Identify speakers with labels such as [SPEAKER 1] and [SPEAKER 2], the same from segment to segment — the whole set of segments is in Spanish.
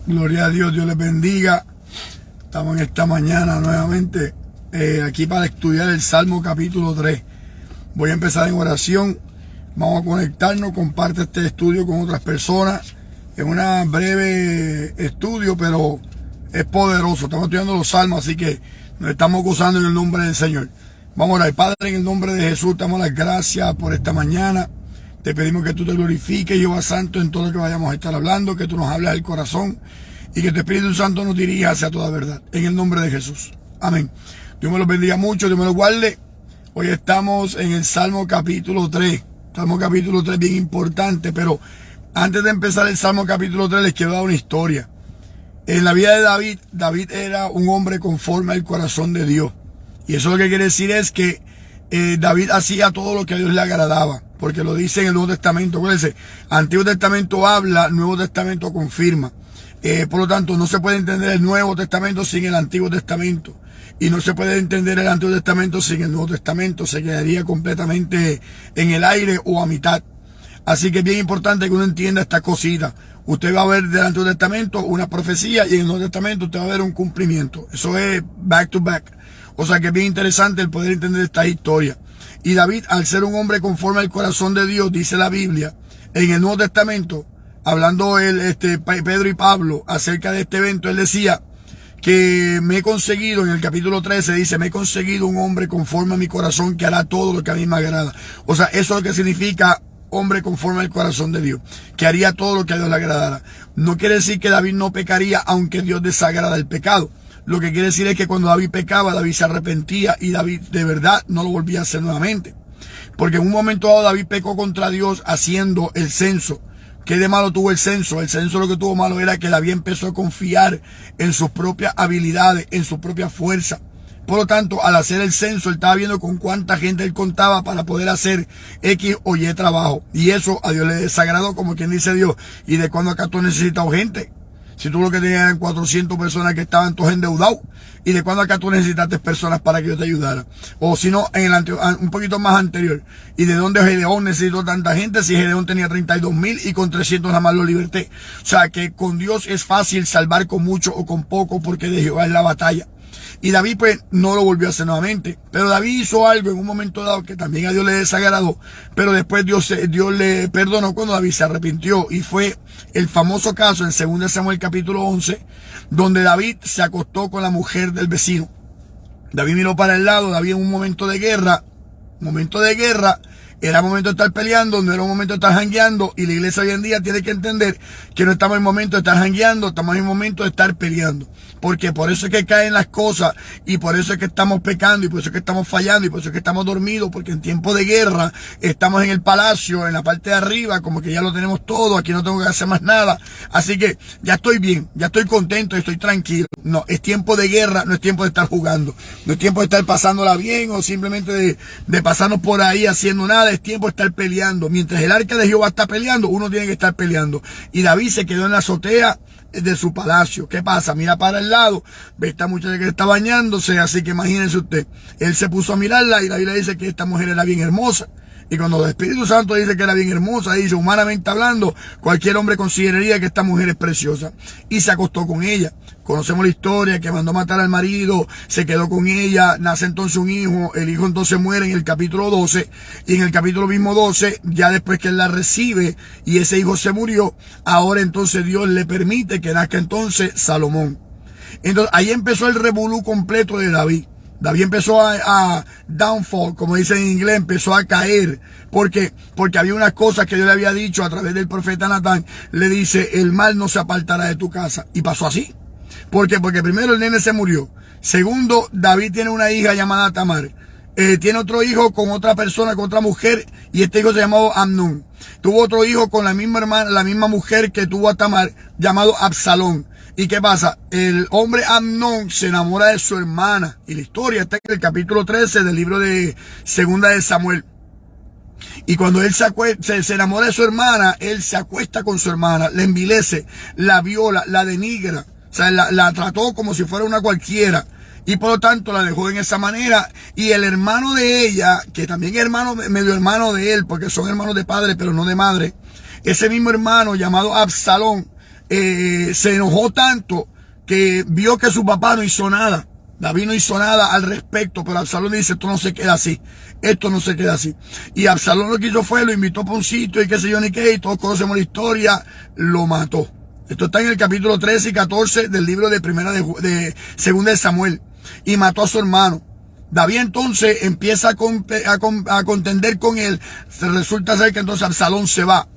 [SPEAKER 1] Gloria a Dios, Dios les bendiga. Estamos en esta mañana nuevamente aquí para estudiar el Salmo capítulo 3. Voy a empezar en oración. Vamos a conectarnos, comparte este estudio con otras personas. Es un breve estudio, pero es poderoso. Estamos estudiando los salmos, así que nos estamos gozando en el nombre del Señor. Vamos a orar. Padre, en el nombre de Jesús, te damos las gracias por esta mañana. Te pedimos que tú te glorifiques, Jehová Santo, en todo lo que vayamos a estar hablando, que tú nos hables al corazón y que tu Espíritu Santo nos dirija hacia toda verdad. En el nombre de Jesús. Amén. Dios me los bendiga mucho, Dios me los guarde. Hoy estamos en el Salmo capítulo 3. Salmo capítulo 3 bien importante, pero antes de empezar el Salmo capítulo 3 les quiero dar una historia. En la vida de David, David era un hombre conforme al corazón de Dios. Y eso lo que quiere decir es que David hacía todo lo que a Dios le agradaba, porque lo dice en el Nuevo Testamento. Acuérdense, Antiguo Testamento habla, Nuevo Testamento confirma. Por lo tanto, no se puede entender el Nuevo Testamento sin el Antiguo Testamento. Y no se puede entender el Antiguo Testamento sin el Nuevo Testamento. Se quedaría completamente en el aire o a mitad. Así que es bien importante que uno entienda esta cosita. Usted va a ver del Antiguo Testamento una profecía y en el Nuevo Testamento usted va a ver un cumplimiento. Eso es back to back. O sea que es bien interesante el poder entender esta historia. Y David, al ser un hombre conforme al corazón de Dios, dice la Biblia, en el Nuevo Testamento, hablando Pedro y Pablo acerca de este evento, él decía que me he conseguido, en el capítulo 13 dice, me he conseguido un hombre conforme a mi corazón que hará todo lo que a mí me agrada. O sea, eso es lo que significa hombre conforme al corazón de Dios, que haría todo lo que a Dios le agradara. No quiere decir que David no pecaría, aunque Dios desagrada el pecado. Lo que quiere decir es que cuando David pecaba, David se arrepentía y David de verdad no lo volvía a hacer nuevamente. Porque en un momento dado David pecó contra Dios haciendo el censo. ¿Qué de malo tuvo el censo? El censo lo que tuvo malo era que David empezó a confiar en sus propias habilidades, en su propia fuerza. Por lo tanto, al hacer el censo, él estaba viendo con cuánta gente él contaba para poder hacer X o Y trabajo. Y eso a Dios le desagradó, como quien dice Dios. ¿Y de cuándo acá tú has necesitado gente? Si tú lo que tenías eran 400 personas que estaban todos endeudados. ¿Y de cuándo acá tú necesitaste personas para que yo te ayudara? O si no, en el un poquito más anterior. ¿Y de dónde Gedeón necesitó tanta gente? Si Gedeón tenía 32,000 y con 300 nada más lo liberté. O sea que con Dios es fácil salvar con mucho o con poco, porque de Jehová es la batalla. Y David pues no lo volvió a hacer nuevamente. Pero David hizo algo en un momento dado que también a Dios le desagradó. Pero después Dios le perdonó cuando David se arrepintió. Y fue el famoso caso en 2 Samuel capítulo 11, donde David se acostó con la mujer del vecino. David miró para el lado, David en un momento de guerra, era momento de estar peleando, no era un momento de estar jangueando, y la iglesia hoy en día tiene que entender que no estamos en el momento de estar jangueando, estamos en el momento de estar peleando. Porque por eso es que caen las cosas, y por eso es que estamos pecando, y por eso es que estamos fallando, y por eso es que estamos dormidos, porque en tiempo de guerra estamos en el palacio, en la parte de arriba, como que ya lo tenemos todo, aquí no tengo que hacer más nada. Así que ya estoy bien, ya estoy contento, estoy tranquilo. No, es tiempo de guerra, no es tiempo de estar jugando, no es tiempo de estar pasándola bien o simplemente de pasarnos por ahí haciendo nada. Es tiempo de estar peleando. Mientras el arca de Jehová está peleando, uno tiene que estar peleando. Y David se quedó en la azotea de su palacio. ¿Qué pasa? Mira para el lado, ve esta muchacha que está bañándose, así que imagínense usted. Él se puso a mirarla y la Biblia dice que esta mujer era bien hermosa. Y cuando el Espíritu Santo dice que era bien hermosa, dice, humanamente hablando, cualquier hombre consideraría que esta mujer es preciosa. Y se acostó con ella. Conocemos la historia, que mandó matar al marido, se quedó con ella, nace entonces un hijo, el hijo entonces muere en el capítulo 12, y en el capítulo mismo 12, ya después que él la recibe, y ese hijo se murió, ahora entonces Dios le permite que nazca entonces Salomón. Entonces ahí empezó el revolú completo de David. David empezó a downfall, como dicen en inglés, empezó a caer. Porque había unas cosas que Dios le había dicho a través del profeta Natán. Le dice, el mal no se apartará de tu casa. Y pasó así. ¿Por qué? Porque primero el nene se murió. Segundo, David tiene una hija llamada Tamar. Tiene otro hijo con otra persona, con otra mujer. Y este hijo se llamó Amnón. Tuvo otro hijo con la misma hermana, la misma mujer que tuvo a Tamar, llamado Absalón. ¿Y qué pasa? El hombre Amnón se enamora de su hermana. Y la historia está en el capítulo 13 del libro de 2 de Samuel. Y cuando él se enamora de su hermana, él se acuesta con su hermana, la envilece, la viola, la denigra. O sea, la trató como si fuera una cualquiera. Y por lo tanto la dejó en esa manera. Y el hermano de ella, que también es hermano, medio hermano de él, porque son hermanos de padre, pero no de madre. Ese mismo hermano llamado Absalón, se enojó tanto que vio que su papá no hizo nada. David no hizo nada al respecto, pero Absalón le dice, esto no se queda así, esto no se queda así. Y Absalón lo que hizo fue, lo invitó para un sitio y qué sé yo ni qué, y todos conocemos la historia, lo mató. Esto está en el capítulo 13 y 14 del libro de Segunda de Samuel. Y mató a su hermano. David entonces empieza a contender con él. Resulta ser que entonces Absalón se va.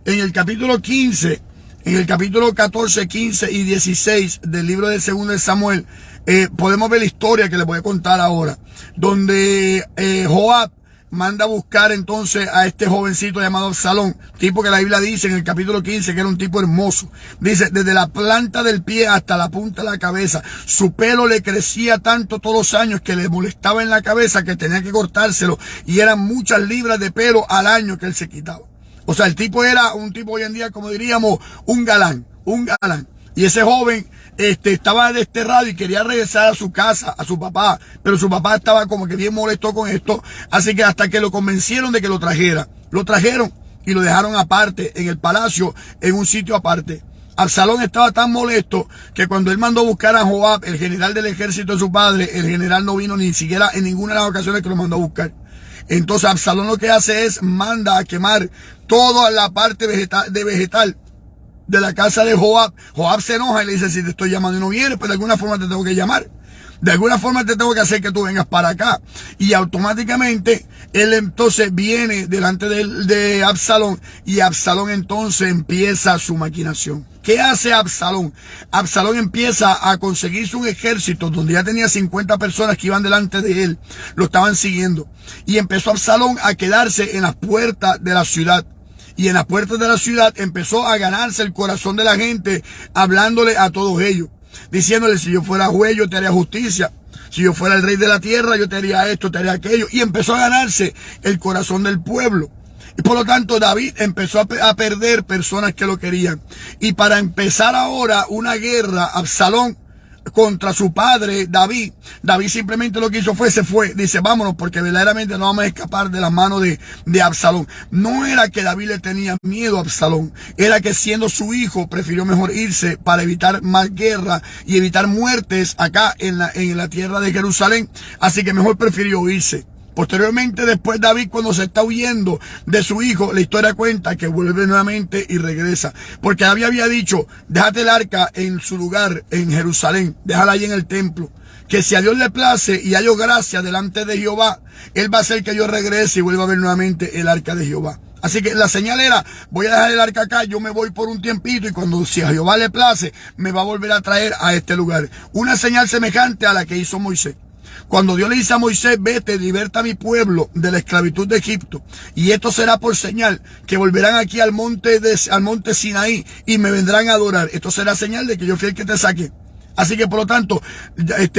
[SPEAKER 1] En el capítulo 15, en el capítulo 14, 15 y 16 del libro de Segunda de Samuel, podemos ver la historia que les voy a contar ahora, donde Joab manda a buscar entonces a este jovencito llamado Absalón, tipo que la Biblia dice en el capítulo 15 que era un tipo hermoso. Dice, desde la planta del pie hasta la punta de la cabeza, su pelo le crecía tanto todos los años que le molestaba en la cabeza que tenía que cortárselo, y eran muchas libras de pelo al año que él se quitaba. O sea, el tipo era un tipo hoy en día, como diríamos, un galán, un galán. Y ese joven estaba desterrado y quería regresar a su casa, a su papá, pero su papá estaba como que bien molesto con esto, así que hasta que lo convencieron de que lo trajera. Lo trajeron y lo dejaron aparte, en el palacio, en un sitio aparte. Absalón estaba tan molesto que cuando él mandó a buscar a Joab, el general del ejército de su padre, el general no vino ni siquiera en ninguna de las ocasiones que lo mandó a buscar. Entonces Absalón lo que hace es, manda a quemar toda la parte vegetal de la casa de Joab. Joab se enoja y le dice, si te estoy llamando y no vienes, pues de alguna forma te tengo que llamar. De alguna forma te tengo que hacer que tú vengas para acá. Y automáticamente él entonces viene delante de Absalón, y Absalón entonces empieza su maquinación. ¿Qué hace Absalón? Absalón empieza a conseguirse un ejército donde ya tenía 50 personas que iban delante de él, lo estaban siguiendo. Y empezó Absalón a quedarse en las puertas de la ciudad. Y en las puertas de la ciudad empezó a ganarse el corazón de la gente, hablándole a todos ellos, diciéndole, si yo fuera juez, yo te haría justicia. Si yo fuera el rey de la tierra, yo te haría esto, te haría aquello. Y empezó a ganarse el corazón del pueblo. Y por lo tanto David empezó a perder personas que lo querían. Y para empezar ahora una guerra, Absalón contra su padre David, David simplemente lo que hizo fue, se fue, dice, vámonos, porque verdaderamente no vamos a escapar de las manos de Absalón. No era que David le tenía miedo a Absalón, era que siendo su hijo prefirió mejor irse para evitar más guerra y evitar muertes acá en la tierra de Jerusalén, así que mejor prefirió irse. Posteriormente, después David, cuando se está huyendo de su hijo, la historia cuenta que vuelve nuevamente y regresa. Porque David había dicho, déjate el arca en su lugar, en Jerusalén, déjala ahí en el templo. Que si a Dios le place y hallo gracia delante de Jehová, Él va a hacer que yo regrese y vuelva a ver nuevamente el arca de Jehová. Así que la señal era, voy a dejar el arca acá, yo me voy por un tiempito y cuando si a Jehová le place, me va a volver a traer a este lugar. Una señal semejante a la que hizo Moisés. Cuando Dios le dice a Moisés, vete, liberta a mi pueblo de la esclavitud de Egipto, y esto será por señal, que volverán aquí al monte Sinaí, y me vendrán a adorar. Esto será señal de que yo fui el que te saqué. Así que por lo tanto,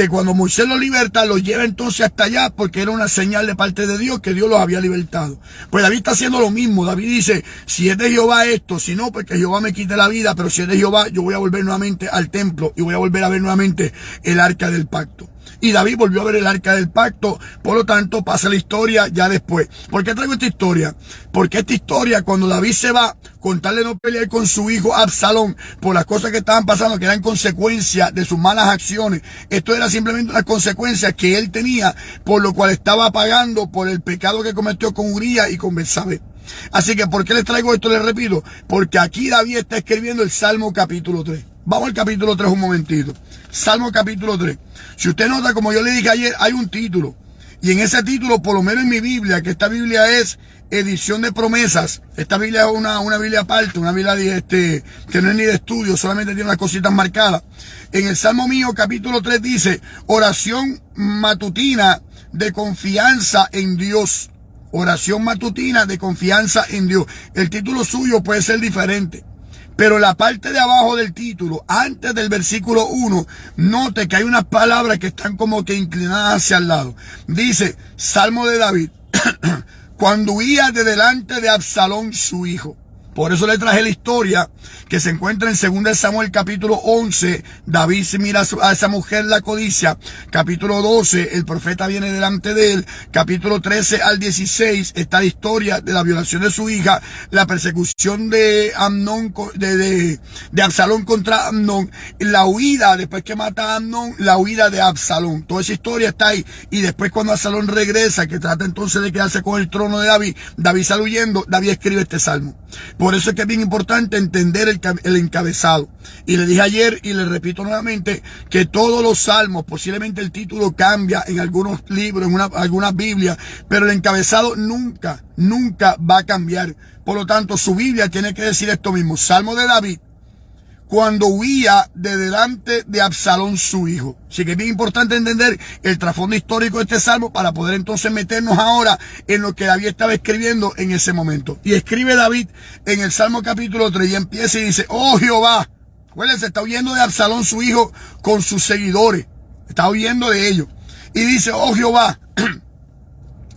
[SPEAKER 1] cuando Moisés los liberta, los lleva entonces hasta allá, porque era una señal de parte de Dios que Dios los había libertado. Pues David está haciendo lo mismo. David dice, si es de Jehová esto, si no, porque Jehová me quite la vida, pero si es de Jehová, yo voy a volver nuevamente al templo y voy a volver a ver nuevamente el arca del pacto. Y David volvió a ver el arca del pacto, por lo tanto pasa la historia ya después. ¿Por qué traigo esta historia? Porque esta historia, cuando David se va, con tal de no pelear con su hijo Absalón por las cosas que estaban pasando, que eran consecuencia de sus malas acciones, esto era simplemente una consecuencia que él tenía, por lo cual estaba pagando por el pecado que cometió con Urías y con Betsabé. Así que, ¿por qué les traigo esto? Les repito, porque aquí David está escribiendo el Salmo capítulo 3. Vamos al capítulo 3 un momentito. Salmo capítulo 3. Si usted nota, como yo le dije ayer, hay un título. Y en ese título, por lo menos en mi Biblia, que esta Biblia es edición de promesas. Esta Biblia es una Biblia aparte, una Biblia que no es ni de estudio, solamente tiene unas cositas marcadas. En el Salmo mío, capítulo 3 dice, oración matutina de confianza en Dios. Oración matutina de confianza en Dios. El título suyo puede ser diferente, pero la parte de abajo del título, antes del versículo 1, note que hay unas palabras que están como que inclinadas hacia el lado. Dice, Salmo de David, cuando huía de delante de Absalón su hijo. Por eso le traje la historia que se encuentra en 2 Samuel capítulo 11. David se mira a esa mujer, la codicia. Capítulo 12, el profeta viene delante de él. Capítulo 13 al 16 está la historia de la violación de su hija, la persecución de Amnón, de Absalón contra Amnón, la huida, después que mata a Amnón, la huida de Absalón. Toda esa historia está ahí. Y después cuando Absalón regresa, que trata entonces de quedarse con el trono de David, David sale huyendo, David escribe este salmo. Por eso es que es bien importante entender el encabezado. Y le dije ayer y le repito nuevamente que todos los salmos, posiblemente el título cambia en algunos libros, en algunas Biblias, pero el encabezado nunca va a cambiar. Por lo tanto, su Biblia tiene que decir esto mismo. Salmo de David, cuando huía de delante de Absalón su hijo. Así que es bien importante entender el trasfondo histórico de este salmo para poder entonces meternos ahora en lo que David estaba escribiendo en ese momento. Y escribe David en el Salmo capítulo 3 y empieza y dice: oh Jehová, acuérdense, está huyendo de Absalón su hijo con sus seguidores. Está huyendo de ellos. Y dice: oh Jehová,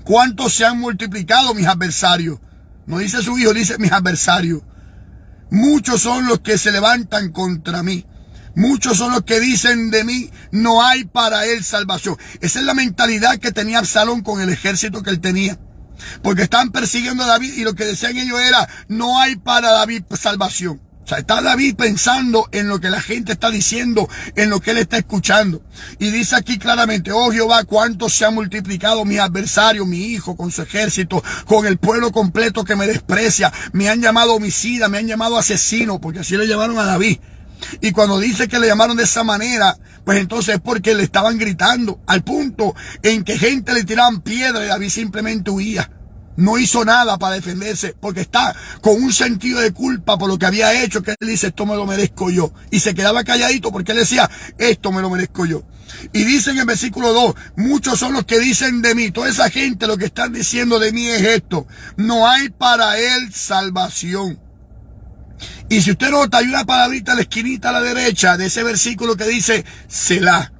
[SPEAKER 1] cuántos se han multiplicado mis adversarios. No dice su hijo, dice mis adversarios. Muchos son los que se levantan contra mí. Muchos son los que dicen de mí, no hay para él salvación. Esa es la mentalidad que tenía Absalón con el ejército que él tenía. Porque estaban persiguiendo a David y lo que decían ellos era, no hay para David salvación. O sea, está David pensando en lo que la gente está diciendo, en lo que él está escuchando. Y dice aquí claramente: oh Jehová, cuánto se ha multiplicado mis adversarios, mi hijo con su ejército, con el pueblo completo que me desprecia. Me han llamado homicida, me han llamado asesino, porque así le llamaron a David. Y cuando dice que le llamaron de esa manera, pues entonces es porque le estaban gritando, al punto en que gente le tiraban piedra y David simplemente huía. No hizo nada para defenderse porque está con un sentido de culpa por lo que había hecho, que él dice: esto me lo merezco yo. Y se quedaba calladito porque él decía: esto me lo merezco yo. Y dice en el versículo 2, muchos son los que dicen de mí. Toda esa gente lo que están diciendo de mí es esto: no hay para él salvación. Y si usted nota, hay una palabrita a la esquinita a la derecha de ese versículo que dice Selah.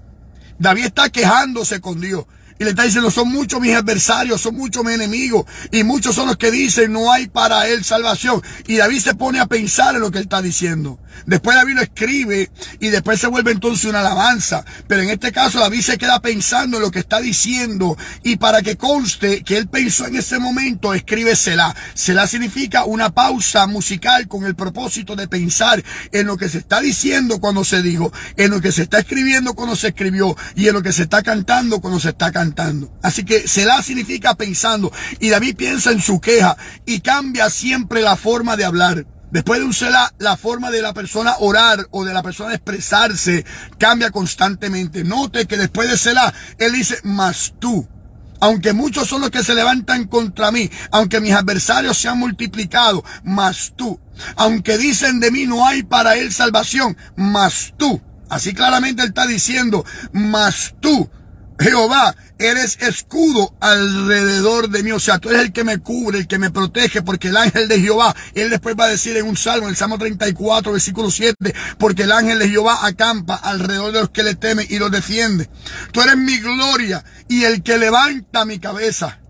[SPEAKER 1] David está quejándose con Dios. Y le está diciendo: son muchos mis adversarios, son muchos mis enemigos. Y muchos son los que dicen, no hay para él salvación. Y David se pone a pensar en lo que él está diciendo. Después David lo escribe y después se vuelve entonces una alabanza. Pero en este caso David se queda pensando en lo que está diciendo. Y para que conste que él pensó en ese momento, escribe Selah. Selah significa una pausa musical con el propósito de pensar en lo que se está diciendo cuando se dijo, en lo que se está escribiendo cuando se escribió y en lo que se está cantando cuando se está cantando. Así que Selah significa pensando. Y David piensa en su queja y cambia siempre la forma de hablar. Después de un Selah, la forma de la persona orar o de la persona expresarse cambia constantemente. Note que después de Selah, él dice: mas tú, aunque muchos son los que se levantan contra mí, aunque mis adversarios se han multiplicado, mas tú, aunque dicen de mí no hay para él salvación, mas tú, así claramente él está diciendo: mas tú, Jehová, eres escudo alrededor de mí. O sea, tú eres el que me cubre, el que me protege, porque el ángel de Jehová, él después va a decir en un salmo, en el Salmo 34, versículo 7, porque el ángel de Jehová acampa alrededor de los que le temen y los defiende. Tú eres mi gloria y el que levanta mi cabeza.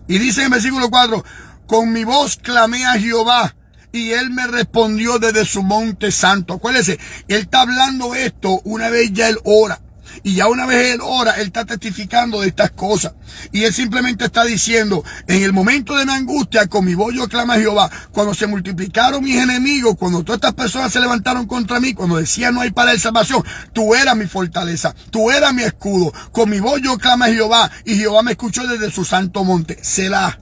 [SPEAKER 1] Y dice en el versículo 4, con mi voz clamé a Jehová y él me respondió desde su monte santo. Acuérdense, él está hablando esto una vez ya él ora. Y ya una vez él ora, él está testificando de estas cosas. Y él simplemente está diciendo: en el momento de mi angustia, con mi voz yo clamo a Jehová. Cuando se multiplicaron mis enemigos, cuando todas estas personas se levantaron contra mí, cuando decían no hay para él salvación, tú eras mi fortaleza, tú eras mi escudo. Con mi voz yo clamo a Jehová y Jehová me escuchó desde su santo monte. Selah.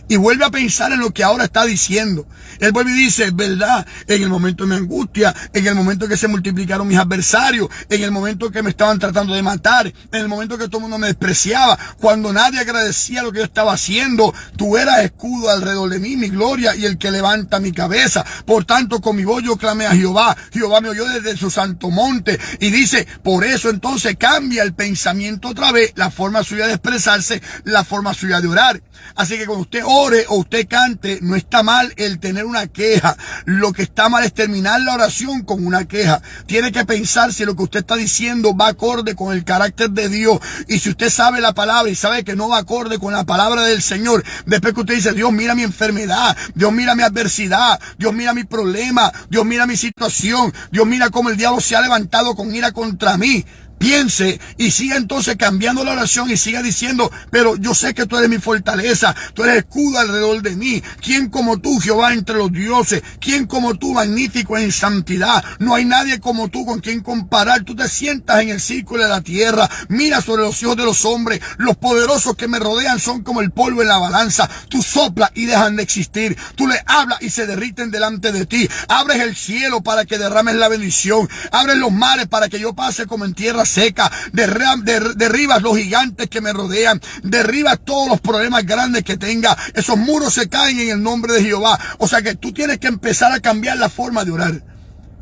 [SPEAKER 1] Y vuelve a pensar en lo que ahora está diciendo. Él vuelve y dice: es verdad, en el momento de mi angustia, en el momento que se multiplicaron mis adversarios, en el momento que me estaban tratando de matar, en el momento que todo el mundo me despreciaba, cuando nadie agradecía lo que yo estaba haciendo, tú eras escudo alrededor de mí, mi gloria y el que levanta mi cabeza. Por tanto, con mi voz yo clamé a Jehová. Jehová me oyó desde su santo monte. Y dice, por eso entonces cambia el pensamiento otra vez, la forma suya de expresarse, la forma suya de orar. Así que cuando usted ora, ore o usted cante, no está mal el tener una queja. Lo que está mal es terminar la oración con una queja. Tiene que pensar si lo que usted está diciendo va acorde con el carácter de Dios. Y si usted sabe la palabra y sabe que no va acorde con la palabra del Señor, después que usted dice, Dios mira mi enfermedad, Dios mira mi adversidad, Dios mira mi problema, Dios mira mi situación, Dios mira cómo el diablo se ha levantado con ira contra mí. Piense y siga entonces cambiando la oración y siga diciendo, pero yo sé que tú eres mi fortaleza, tú eres escudo alrededor de mí. ¿Quién como tú, Jehová, entre los dioses? ¿Quién como tú, magnífico en santidad? No hay nadie como tú con quien comparar. Tú te sientas en el círculo de la tierra, mira sobre los hijos de los hombres. Los poderosos que me rodean son como el polvo en la balanza. Tú soplas y dejan de existir. Tú les hablas y se derriten delante de ti. Abres el cielo para que derrames la bendición. Abres los mares para que yo pase como en tierra seca, derribas los gigantes que me rodean, derribas todos los problemas grandes que tenga, esos muros se caen en el nombre de Jehová. O sea que tú tienes que empezar a cambiar la forma de orar.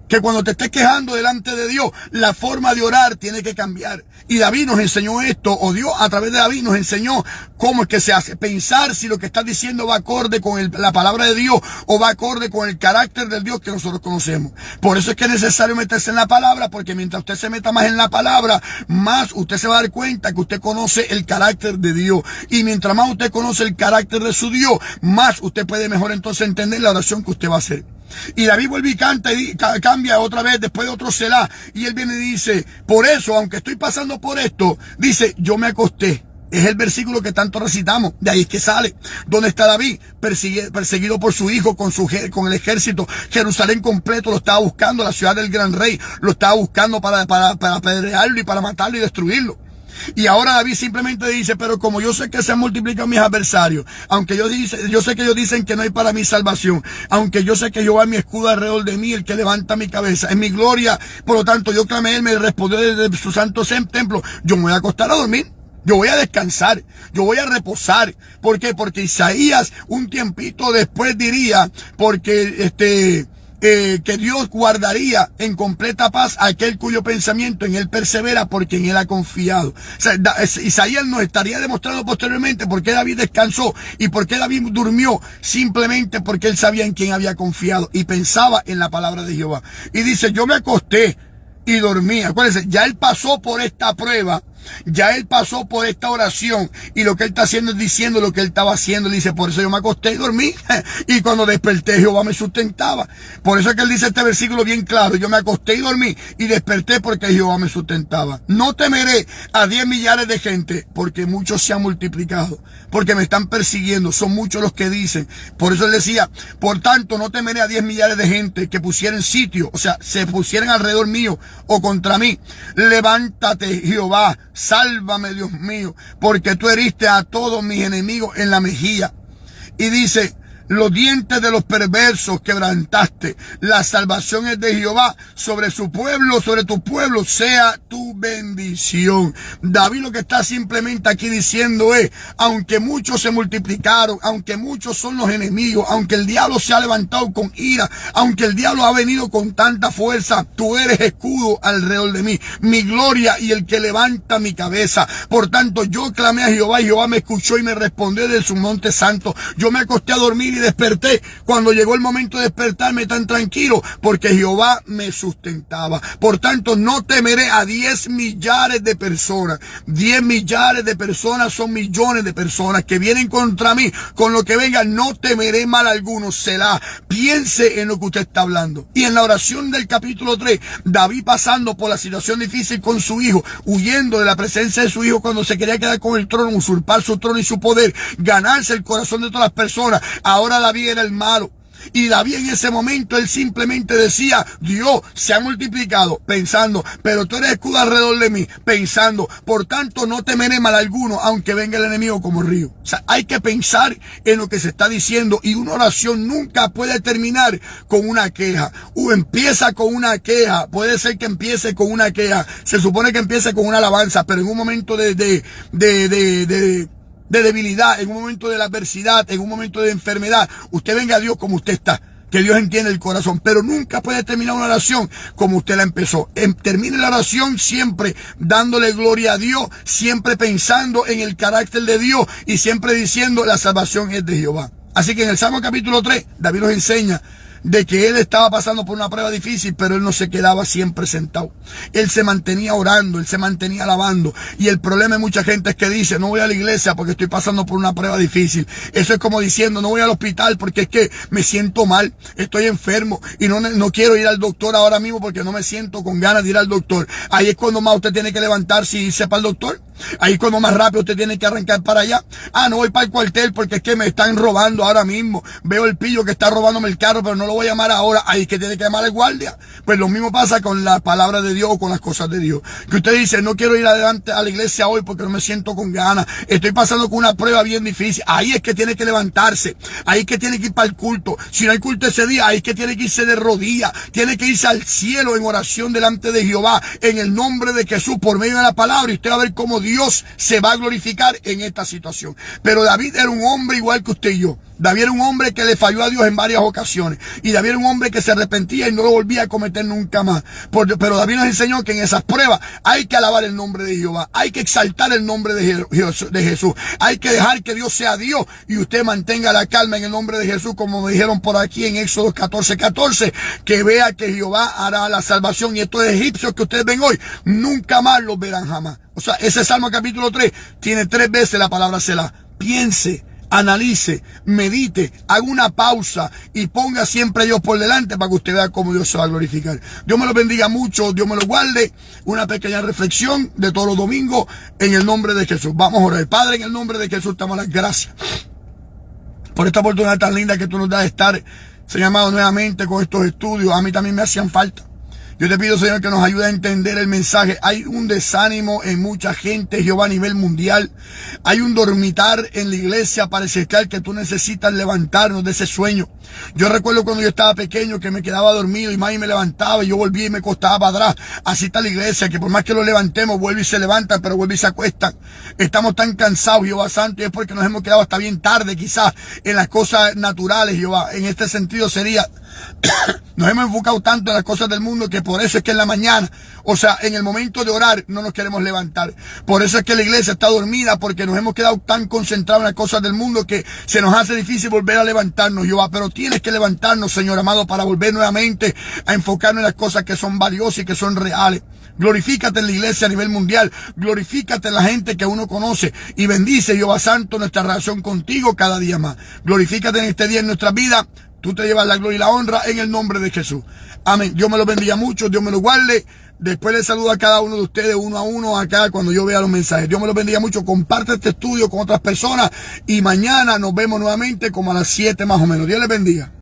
[SPEAKER 1] Que cuando te estés quejando delante de Dios, la forma de orar tiene que cambiar. Y David nos enseñó esto, o Dios a través de David nos enseñó cómo es que se hace. Pensar si lo que estás diciendo va acorde con la palabra de Dios o va acorde con el carácter del Dios que nosotros conocemos. Por eso es que es necesario meterse en la palabra, porque mientras usted se meta más en la palabra, más usted se va a dar cuenta que usted conoce el carácter de Dios. Y mientras más usted conoce el carácter de su Dios, más usted puede mejor entonces entender la oración que usted va a hacer. Y David vuelve y canta y cambia otra vez después de otro Selah. Y él viene y dice, por eso, aunque estoy pasando por esto, dice, yo me acosté. Es el versículo que tanto recitamos. De ahí es que sale. ¿Dónde está David? Perseguido por su hijo, con el ejército. Jerusalén completo lo estaba buscando. La ciudad del gran rey lo estaba buscando para apedrearlo y para matarlo y destruirlo. Y ahora David simplemente dice, pero como yo sé que se han multiplicado mis adversarios, aunque yo sé que ellos dicen que no hay para mí salvación, aunque yo sé que Jehová es mi escudo alrededor de mí, el que levanta mi cabeza, es mi gloria, por lo tanto yo clamé, él me respondió desde su santo templo, yo me voy a acostar a dormir. Yo voy a descansar, yo voy a reposar. ¿Por qué? Porque Isaías un tiempito después diría, porque que Dios guardaría en completa paz a aquel cuyo pensamiento en él persevera, porque en él ha confiado. O sea, Isaías nos estaría demostrando posteriormente por qué David descansó y por qué David durmió, simplemente porque él sabía en quién había confiado y pensaba en la palabra de Jehová. Y dice, yo me acosté y dormí. Acuérdense, ya él pasó por esta prueba. Ya él pasó por esta oración y lo que él está haciendo es diciendo lo que él estaba haciendo. Él dice, por eso yo me acosté y dormí y cuando desperté Jehová me sustentaba. Por eso es que él dice este versículo bien claro, yo me acosté y dormí y desperté porque Jehová me sustentaba. No temeré a 10 millares de gente porque muchos se han multiplicado, porque me están persiguiendo, son muchos los que dicen. Por eso él decía, por tanto no temeré a 10 millares de gente que pusieran sitio, o sea, se pusieran alrededor mío o contra mí. Levántate Jehová, sálvame Dios mío, porque tú heriste a todos mis enemigos en la mejilla. Y dice, los dientes de los perversos quebrantaste. La salvación es de Jehová. Sobre su pueblo, sobre tu pueblo, sea tu bendición. David lo que está simplemente aquí diciendo es, aunque muchos se multiplicaron, aunque muchos son los enemigos, aunque el diablo se ha levantado con ira, aunque el diablo ha venido con tanta fuerza, tú eres escudo alrededor de mí, mi gloria y el que levanta mi cabeza. Por tanto, yo clamé a Jehová y Jehová me escuchó y me respondió desde su monte santo. Yo me acosté a dormir y desperté. Cuando llegó el momento de despertarme tan tranquilo, porque Jehová me sustentaba. Por tanto, no temeré a 10 millares de personas. 10 millares de personas son millones de personas que vienen contra mí. Con lo que venga, no temeré mal alguno. Selah. Piense en lo que usted está hablando. Y en la oración del capítulo 3, David pasando por la situación difícil con su hijo, huyendo de la presencia de su hijo cuando se quería quedar con el trono, usurpar su trono y su poder, ganarse el corazón de todas las personas. Ahora David era el malo. Y David en ese momento, él simplemente decía, Dios se ha multiplicado, pensando, pero tú eres escudo alrededor de mí, pensando, por tanto no temeré mal alguno, aunque venga el enemigo como río. O sea, hay que pensar en lo que se está diciendo y una oración nunca puede terminar con una queja. Empieza con una queja, puede ser que empiece con una queja, se supone que empiece con una alabanza, pero en un momento de debilidad, en un momento de la adversidad, en un momento de enfermedad, usted venga a Dios como usted está, que Dios entiende el corazón, pero nunca puede terminar una oración como usted la empezó. Termine la oración siempre dándole gloria a Dios, siempre pensando en el carácter de Dios y siempre diciendo la salvación es de Jehová. Así que en el Salmo capítulo 3, David nos enseña de que él estaba pasando por una prueba difícil, pero él no se quedaba siempre sentado. Él se mantenía orando, él se mantenía alabando. Y el problema de mucha gente es que dice, no voy a la iglesia porque estoy pasando por una prueba difícil. Eso es como diciendo, no voy al hospital porque es que me siento mal, estoy enfermo y no quiero ir al doctor ahora mismo porque no me siento con ganas de ir al doctor. Ahí es cuando más usted tiene que levantarse y irse para el doctor. Ahí es cuando más rápido usted tiene que arrancar para allá. No voy para el cuartel porque es que me están robando ahora mismo. Veo el pillo que está robándome el carro, pero no lo voy a llamar ahora. Ahí es que tiene que llamar al guardia. Pues lo mismo pasa con la palabra de Dios o con las cosas de Dios. Que usted dice, no quiero ir adelante a la iglesia hoy porque no me siento con ganas. Estoy pasando con una prueba bien difícil. Ahí es que tiene que levantarse. Ahí es que tiene que ir para el culto. Si no hay culto ese día, ahí es que tiene que irse de rodillas. Tiene que irse al cielo en oración delante de Jehová. En el nombre de Jesús, por medio de la palabra. Y usted va a ver cómo Dios se va a glorificar en esta situación. Pero David era un hombre igual que usted y yo. David era un hombre que le falló a Dios en varias ocasiones. Y David era un hombre que se arrepentía y no lo volvía a cometer nunca más. Pero David nos enseñó que en esas pruebas hay que alabar el nombre de Jehová. Hay que exaltar el nombre de Jesús. Hay que dejar que Dios sea Dios y usted mantenga la calma en el nombre de Jesús, como me dijeron por aquí en Éxodo 14:14, que vea que Jehová hará la salvación. Y estos egipcios que ustedes ven hoy, nunca más los verán jamás. O sea, ese Salmo capítulo 3 tiene 3 veces la palabra Selah. Piense, analice, medite, haga una pausa y ponga siempre a Dios por delante para que usted vea cómo Dios se va a glorificar. Dios me lo bendiga mucho, Dios me lo guarde. Una pequeña reflexión de todos los domingos en el nombre de Jesús. Vamos a orar. Padre, en el nombre de Jesús te damos las gracias por esta oportunidad tan linda que tú nos das de estar, Señor amado, nuevamente con estos estudios. A mí también me hacían falta. Yo te pido, Señor, que nos ayude a entender el mensaje. Hay un desánimo en mucha gente, Jehová, a nivel mundial. Hay un dormitar en la iglesia pareciera que tú necesitas levantarnos de ese sueño. Yo recuerdo cuando yo estaba pequeño que me quedaba dormido y más y me levantaba y yo volvía y me costaba para atrás. Así está la iglesia, que por más que lo levantemos, vuelve y se levantan, pero vuelve y se acuestan. Estamos tan cansados, Jehová Santo, y es porque nos hemos quedado hasta bien tarde quizás en las cosas naturales, Jehová. En este sentido sería... Nos hemos enfocado tanto en las cosas del mundo que por eso es que en la mañana, o sea, en el momento de orar, no nos queremos levantar. Por eso es que la iglesia está dormida, porque nos hemos quedado tan concentrados en las cosas del mundo que se nos hace difícil volver a levantarnos, Jehová. Pero tienes que levantarnos, Señor amado, para volver nuevamente a enfocarnos en las cosas que son valiosas y que son reales. Glorifícate en la iglesia a nivel mundial. Glorifícate en la gente que uno conoce. Y bendice, Jehová Santo, nuestra relación contigo cada día más. Glorifícate en este día en nuestra vida. Tú te llevas la gloria y la honra en el nombre de Jesús. Amén. Dios me lo bendiga mucho. Dios me lo guarde. Después les saludo a cada uno de ustedes uno a uno acá cuando yo vea los mensajes. Dios me lo bendiga mucho. Comparte este estudio con otras personas. Y mañana nos vemos nuevamente como a las 7 más o menos. Dios les bendiga.